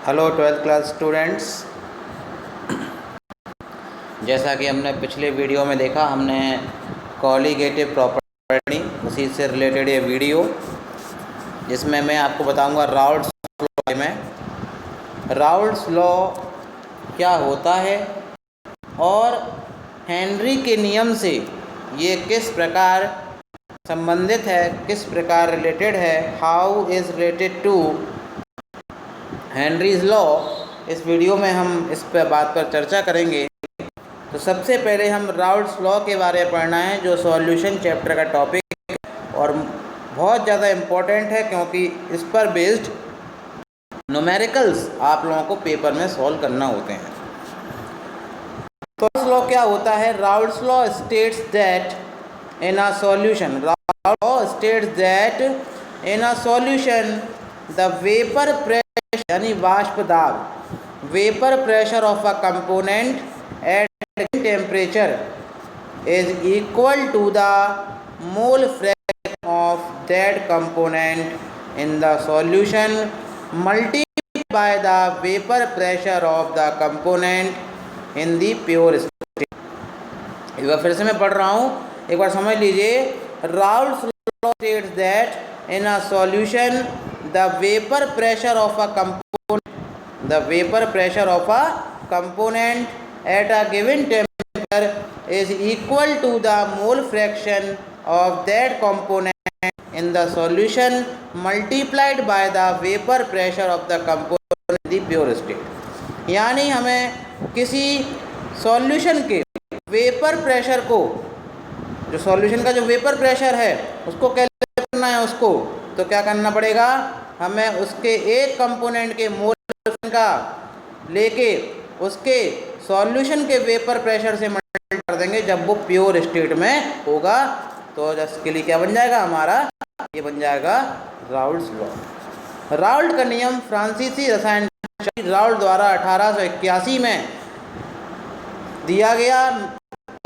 Hello 12th class students. जैसा कि हमने पिछले वीडियो में देखा, हमने कॉलीगेटिव प्रॉपर्टी, उसी से रिलेटेड ये वीडियो, जिसमें मैं आपको बताऊंगा राउल्ट्स लॉ में राउल्ट्स लॉ क्या होता है और हेनरी के नियम से ये किस प्रकार संबंधित है, किस प्रकार रिलेटेड है, how is related to Henry's law. इस वीडियो में हम इस पर बात पर चर्चा करेंगे। तो सबसे पहले हम राउल्ट्स लॉ के बारे में पढ़ना है, जो सॉल्यूशन चैप्टर का टॉपिक है और बहुत ज़्यादा इम्पोर्टेंट है, क्योंकि इस पर बेस्ड न्यूमेरिकल्स आप लोगों को पेपर में सॉल्व करना होते हैं। तो राउल्ट्स लॉ क्या होता है? Raoult's law states that in a solution the vapour pressure, यानी वाष्प दाब, vapour pressure of a component at temperature is equal to the mole fraction of that component in the solution multiplied by the vapour pressure of the component in the pure state. एक बार फिर से मैं पढ़ रहा हूँ, एक बार समझ लीजिए। Raoult's law states that in a solution the vapor pressure of a component at a given temperature is equal to the mole fraction of that component in the solution multiplied by the vapor pressure of the component in the pure state। यानी हमें किसी solution के vapour pressure को, जो solution का जो vapour pressure है उसको कैलकुलेट करना है, उसको तो क्या करना पड़ेगा, हमें उसके एक कंपोनेंट के मोल फ्रैक्शन का लेके उसके सॉल्यूशन के वेपर प्रेशर से मल्टीप्लाई कर देंगे जब वो प्योर स्टेट में होगा। तो इसके लिए क्या बन जाएगा हमारा, ये बन जाएगा राउल्ट्स लॉ। राउल्ट का नियम फ्रांसीसी रसायन राउल्ट द्वारा 1881 में दिया गया।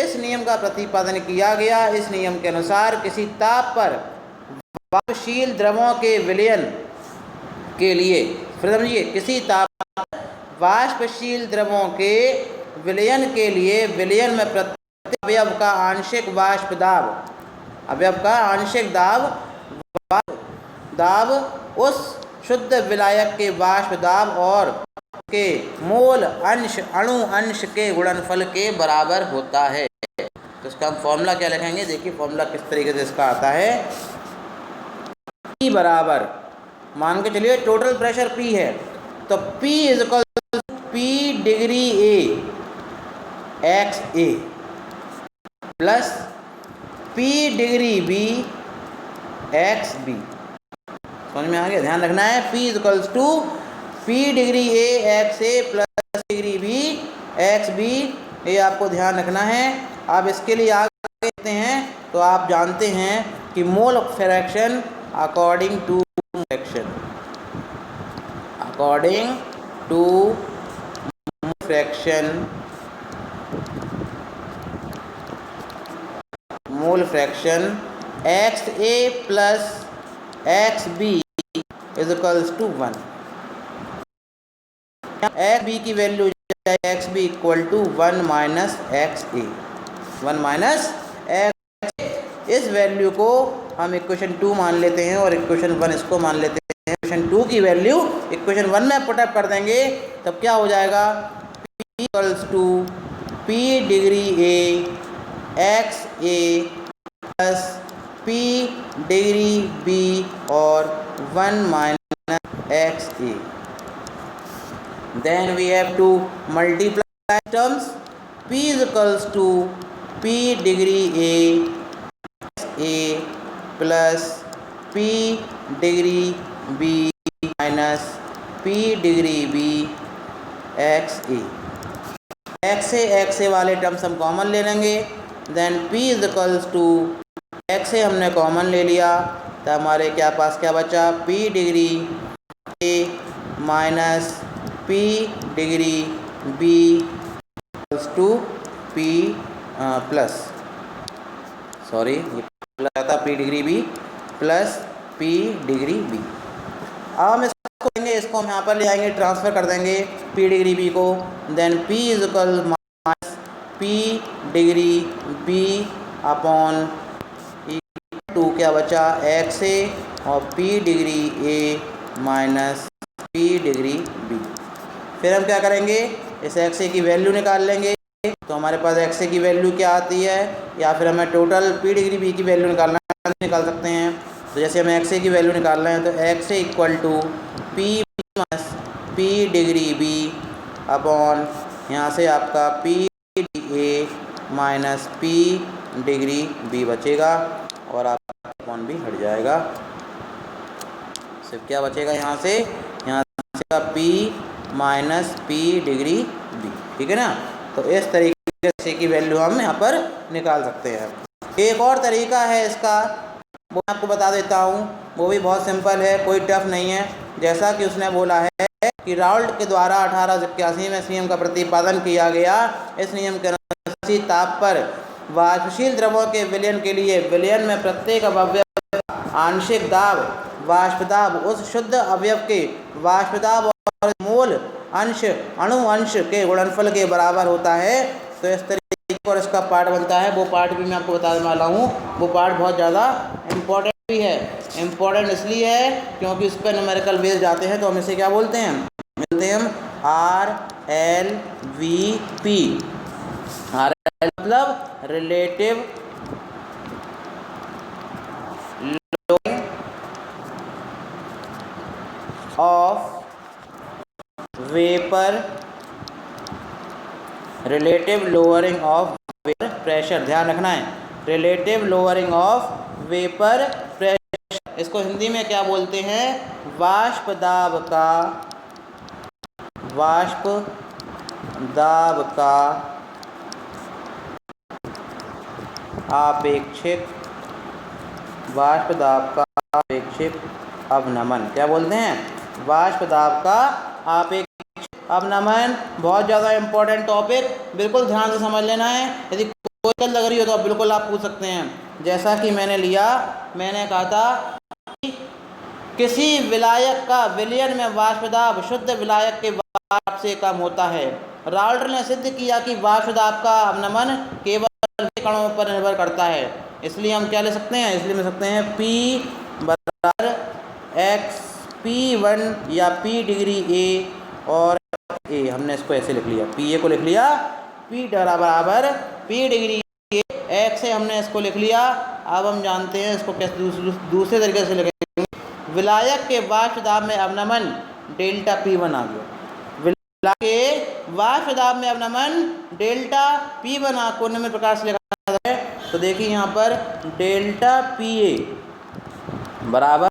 इस नियम का प्रतिपादन किया गया। इस नियम के अनुसार किसी ताप पर वाष्पशील द्रवों के विलयन के लिए, फिर समझिए, किसी ताप पर वाष्पशील द्रवों के विलयन के लिए विलयन में प्रत्येक अवयव का आंशिक वाष्प दाब, अवयव का आंशिक दाब उस शुद्ध विलायक के वाष्प दाब और के मोल अंश, अणु अंश के गुणनफल के बराबर होता है। तो इसका हम फॉर्मूला क्या लिखेंगे, देखिए फॉर्मूला किस तरीके से इसका आता है। P बराबर, मान के चलिए टोटल प्रेशर P है, तो P is equal to P degree A X A plus P degree B X B. समझ में आ गया? ध्यान रखना है, P is equal to P degree A X A plus degree B X B, ये आपको ध्यान रखना है। अब इसके लिए आगे देखते हैं, तो आप जानते हैं कि mole fraction according to mole fraction x A plus x b is equals to 1। X b की value x b equal to 1 minus x a, 1 minus x. इस वैल्यू को हम इक्वेशन 2 मान लेते हैं और इक्वेशन 1 इसको मान लेते हैं। इक्वेशन 2 की वैल्यू इक्वेशन 1 में पुटअप कर देंगे, तब क्या हो जाएगा, P equals to P degree A X A plus P degree B और 1 minus x A. Then we have to multiply terms. P is equals to P degree A plus P degree B minus P degree B x a. X a वाले terms हम common ले लेंगे। Then P is equals to, x a हमने common ले लिया, तो हमारे क्या पास क्या बचा, P degree A minus P degree B equals to P plus, sorry ये प्लस आता P degree B plus P degree B। अब हम इसको हम यहाँ पर ले आएंगे, ट्रांसफ़र कर देंगे P डिग्री B को, then P is equal minus P degree B upon to क्या बचा XA और P degree A minus P degree B। फिर हम क्या करेंगे, इस XA की वैल्यू निकाल लेंगे। तो हमारे पास XA की वैल्यू क्या आती है, या फिर हमें टोटल P डिग्री B की वैल्यू निकाल सकते हैं। तो जैसे हमें XA की वैल्यू निकालना है तो XA equal to P minus P degree B upon यहाँ से आपका P degree A minus P degree B बचेगा और आपका अपॉन भी हट जाएगा। सिर्फ क्या बचेगा यहाँ से बचेगा P minus P degree B, ठीक है ना। तो इस तरीके से की वैल्यू हम यहाँ पर निकाल सकते हैं। एक और तरीका है इसका, वो मैं आपको बता देता हूँ, वो भी बहुत सिंपल है, कोई टफ नहीं है। जैसा कि उसने बोला है कि राउल्ट के द्वारा 1881 में इस नियम का प्रतिपादन किया गया। इस नियम के अनुसार ताप पर वाष्पशील द्रवों के विलयन के लिए विलयन में प्रत्येक अवयव आंशिक दाब वाष्प दाब उस शुद्ध अवयव के वाष्प दाब और मोल अंश अणु अंश के गुणनफल के बराबर होता है। तो इस तरीके और इसका पार्ट बनता है, वो पार्ट भी मैं आपको बताने वाला हूँ। वो पार्ट बहुत ज़्यादा इम्पोर्टेंट भी है। इम्पोर्टेंट इसलिए है क्योंकि उस पर न्यूमेरिकल बेस जाते हैं। तो हम इसे क्या बोलते हैं, मिलते हैं RLVP। RL मतलब relative of vapour, relative lowering of vapour pressure. ध्यान रखना है, relative lowering of vapour pressure. इसको हिंदी में क्या बोलते हैं, वाष्प दाब का आपेक्षिक अवनमन। क्या बोलते हैं, वाष्प दाब का आपेक्षिक अवनमन। बहुत ज़्यादा इंपॉर्टेंट टॉपिक, बिल्कुल ध्यान से समझ लेना है। यदि कोई लग रही हो तो बिल्कुल आप पूछ सकते हैं। जैसा कि मैंने कहा था कि किसी विलायक का विलयन में वाष्प दाब शुद्ध विलायक के वाष्प से कम होता है। राउल्ट ने सिद्ध किया कि वाष्प दाब का अवनमन केवल कणों पर निर्भर करता है। इसलिए हम क्या ले सकते हैं, इसलिए ले सकते हैं P बराबर X P1 या P डिग्री A और A। हमने इसको ऐसे लिख लिया, PA को लिख लिया P बराबर P डिग्री A, X से हमने इसको लिख लिया। अब हम जानते हैं इसको कैसे दूसरे तरीके से लिखेंगे। विलायक के वाष्प दाब में अवनमन डेल्टा P1 आ गया। विलायक के वाष्प दाब में अवनमन डेल्टा P1 को निम्न प्रकार से लिखा जाता है। तो देखिए यहाँ पर डेल्टा PA बराबर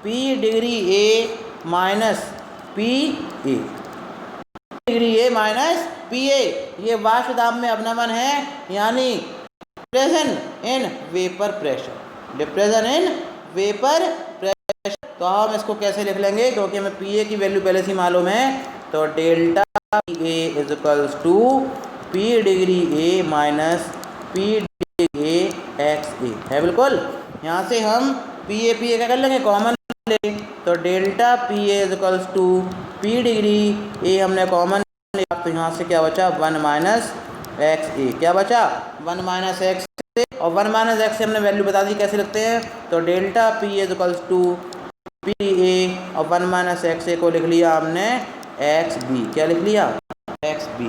P degree A minus PA, degree A minus PA। ये वाष्प दाब में अवनमन है, यानी डिप्रेशन इन वेपर प्रेशर। तो हम इसको कैसे लिख लेंगे, क्योंकि हमें PA की वैल्यू पहले से मालूम है। तो delta PA is equals to P degree A minus P degree A XA है। बिल्कुल, यहाँ से हम PA क्या कर लेंगे, कॉमन ले। तो delta PA is equals to P degree A हमने कॉमन लिया। तो यहाँ से क्या बचा, 1 माइनस XA। क्या बचा, 1 माइनस XA। और 1 माइनस XA हमने वैल्यू बता दी कैसे लिखते हैं। तो delta PA is equals to PA और 1 माइनस XA को लिख लिया हमने XB। क्या लिख लिया, XB।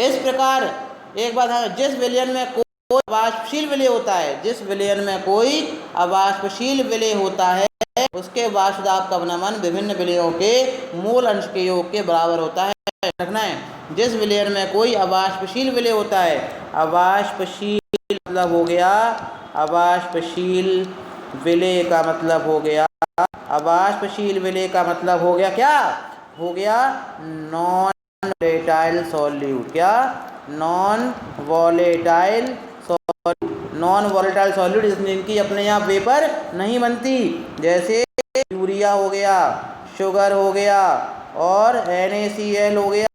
इस प्रकार एक बात है, जिस विलयन में कोई अवाष्पशील विलय होता है, जिस विलयन में कोई अवाष्पशील विलय होता है, उसके वाष्प दाब का अवनमन विभिन्न विलयों के मूल अंश के योग के बराबर होता है। रखना है, जिस विलयन में कोई अवाष्पशील विलय होता है, अवाष्पशील मतलब हो गया, अवाष्पशील विलय का मतलब हो गया, अवाष्पशील विलय का मतलब हो गया, क्या हो गया, नॉन वोलेटाइल सॉल्यूट। क्या, नॉन वोलेटाइल सॉल्यूट जिनकी अपने यहाँ वेपर नहीं बनती, जैसे यूरिया हो गया, शुगर हो गया और NaCl हो गया।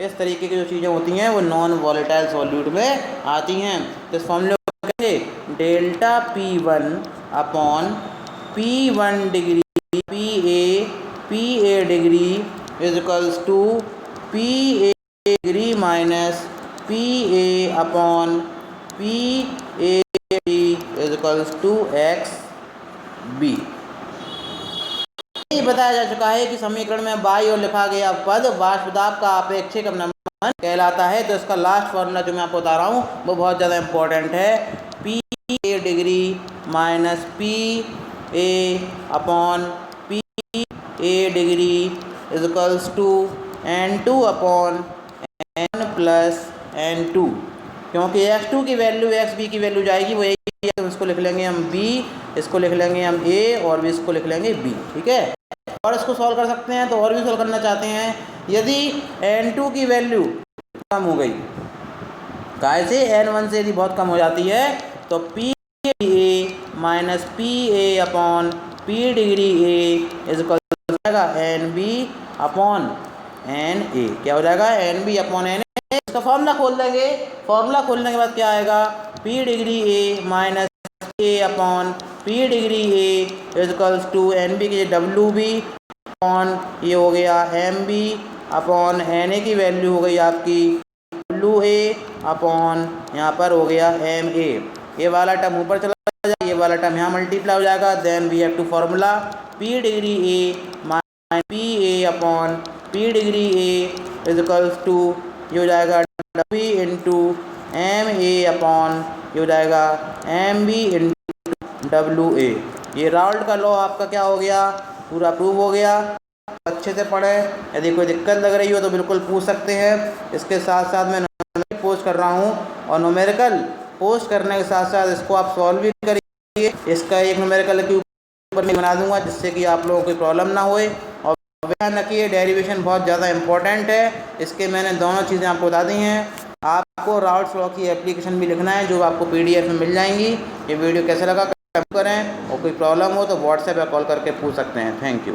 इस तरीके की जो चीज़ें होती हैं वो नॉन वोलेटाइल सॉल्यूट में आती हैं। तो इस फॉर्मूले को कहेंगे delta P1 upon P1 degree PA P A degree is equals to P A degree minus P A upon P A D is equals to X B. ये बताया जा चुका है कि समीकरण में बाई और लिखा गया पद वाष्प दाब का अपेक्षिक अपनमन कहलाता है। तो इसका लास्ट फॉर्मूला जो मैं आपको बता रहा हूँ वो बहुत ज़्यादा इम्पोर्टेंट है। P A degree minus P A upon P A degree is equals to N2 upon N plus N2, क्योंकि x2 की वैल्यू xb की वैल्यू जाएगी वो यही है। तो इसको लिख लेंगे हम b, इसको लिख लेंगे हम a और भी इसको लिख लेंगे b। ठीक है, और इसको सॉल्व कर सकते हैं। तो और भी सॉल्व करना चाहते हैं, यदि N2 की वैल्यू कम हो गई, कैसे N1 से यदि बहुत कम हो जाती है तो P A minus P A upon P degree A is equal हो जाएगा N B upon N A. क्या हो जाएगा? N B upon N A. इसका फॉर्मूला खोल देंगे। फॉर्मूला खोलने के बाद क्या आएगा? P degree A minus A upon P degree A is equals to N B की डब्ल्यू बी अपॉन ये हो गया M B upon N A की वैल्यू हो गई आपकी डब्ल्यू ए अपॉन यहाँ पर हो गया एम ए। ये वाला टर्म ऊपर चला जाएगा, ये वाला टर्म यहाँ मल्टीप्लाई हो जाएगा। Then we have to formula P degree A minus P A upon P degree A is equals to ये हो जाएगा W into M A upon ये हो जाएगा M B into W A. ये राउल्ट का लॉ आपका क्या हो गया? पूरा प्रूव हो गया। अच्छे से पढ़ें। यदि कोई दिक्कत लग रही हो तो बिल्कुल पूछ सकते हैं। इसके साथ साथ मैं न्यूमेरिकल पोस्ट कर रहा हूँ और न्यूमेरिकल पोस्ट करने के साथ साथ इसको आप सॉल्व भी करिए। इसका एक न्यूमेरिकल के ऊपर मैं बना दूंगा जिससे कि आप लोगों को कोई प्रॉब्लम ना होए। और ध्यान रखिए डेरिवेशन बहुत ज़्यादा इंपॉर्टेंट है। इसके मैंने दोनों चीज़ें आपको बता दी हैं। आपको राउल्ट्स लॉ की एप्लीकेशन भी लिखना है जो आपको PDF में मिल जाएंगी। ये वीडियो कैसा लगा कमेंट करें और कोई प्रॉब्लम हो तो व्हाट्सएप या कॉल करके पूछ सकते हैं। Thank you.